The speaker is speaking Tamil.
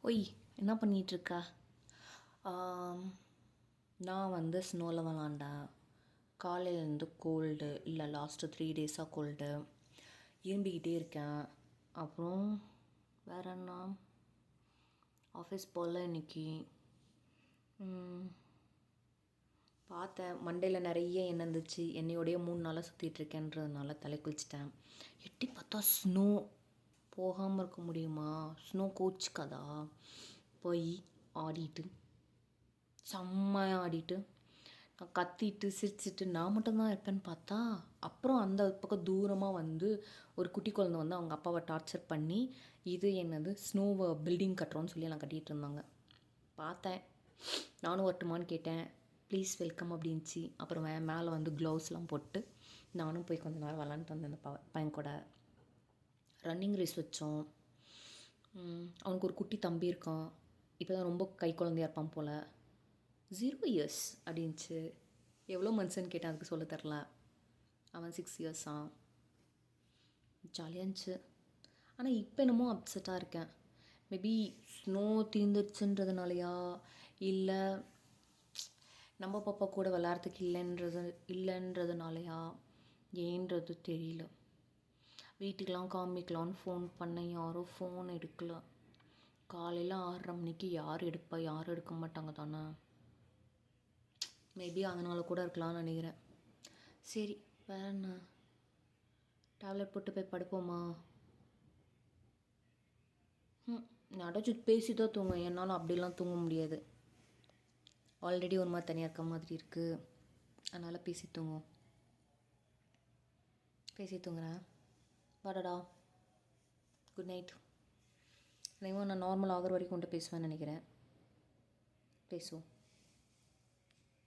ஒய் என்ன பண்ணிகிட்ருக்க? நான் வந்து ஸ்னோவில் விளாண்டேன். காலையிலேருந்து கோல்டு இல்லை, லாஸ்ட்டு 3 டேஸாக கோல்டு. இரும்பிக்கிட்டே இருக்கேன். அப்புறம் வேறு என்ன, ஆஃபீஸ் போகல இன்னைக்கு. பார்த்தேன் மண்டேயில் நிறைய எண்ணெய் இருந்துச்சு. என்னையோடைய 3 நாளாக சுற்றிட்டுருக்கேன்றதுனால தலை குளிச்சிட்டேன். எட்டி பார்த்தா ஸ்னோ. போகாமல் இருக்க முடியுமா? ஸ்னோ கோச்சிக்காதா? போய் ஆடிட்டு செம்மையாக ஆடிட்டு நான் கத்திட்டு சிரிச்சிட்டு நான் மட்டும்தான் இருப்பேன்னு பார்த்தா, அப்புறம் அந்த பக்கம் தூரமாக வந்து ஒரு குட்டி குழந்தை வந்து அவங்க அப்பாவை டார்ச்சர் பண்ணி இது என்னது ஸ்னோவை பில்டிங் கட்டுறோன்னு சொல்லி எல்லாம் கட்டிகிட்டு இருந்தாங்க. பார்த்தேன். நானும் வரட்டுமான்னு கேட்டேன். ப்ளீஸ் வெல்கம் அப்படின்ச்சு. அப்புறம் மேலே வந்து க்ளவுஸ்லாம் போட்டு நானும் போய் கொஞ்ச நேரம் விளாண்டுட்டு வந்தேன். அந்த பையன் கூட ரன்னிங் ரேஸ் வச்சோம். அவனுக்கு ஒரு குட்டி தம்பி இருக்கான். இப்போ தான் ரொம்ப கை குழந்தையாக இருப்பான் போல். 0 இயர்ஸ் அப்படின்ச்சு. எவ்வளோ மந்த்ஸ்ன்னு கேட்டேன், அதுக்கு சொல்ல தரல. அவன் 6 இயர்ஸா. ஜாலியாக இருந்துச்சு. ஆனால் இப்போ என்னமோ அப்செட்டாக இருக்கேன். மேபி ஸ்னோ தீர்ந்துருச்சுன்றதுனாலையா, இல்லை நம்ம பாப்பா கூட விளையாடுறதுக்கு இல்லைன்றதுனாலையா ஏன்றது தெரியல. வீட்டுக்கெலாம் காமிக்கலான்னு ஃபோன் பண்ணேன், யாரும் ஃபோன் எடுக்கல. காலையில் 6:30 மணிக்கு யார் எடுப்பா? யாரும் எடுக்க மாட்டாங்க தானே. மேபி அதனால கூட இருக்கலாம்னு நினைக்கிறேன். சரி, வேற என்ன, டேப்லெட் போட்டு போய் படுப்போமா? நடைச்சிட்டு பேசி தான் தூங்குவேன். என்னால் அப்படிலாம் தூங்க முடியாது. ஆல்ரெடி ஒரு மாதிரி தனியாக இருக்க மாதிரி இருக்குது. அதனால் பேசி தூங்குறேன். வாடா, குட் நைட். நான் நார்மல் ஆகிற வரைக்கும் கொண்டு பேசுவேன்னு நினைக்கிறேன். பேசுவோம்.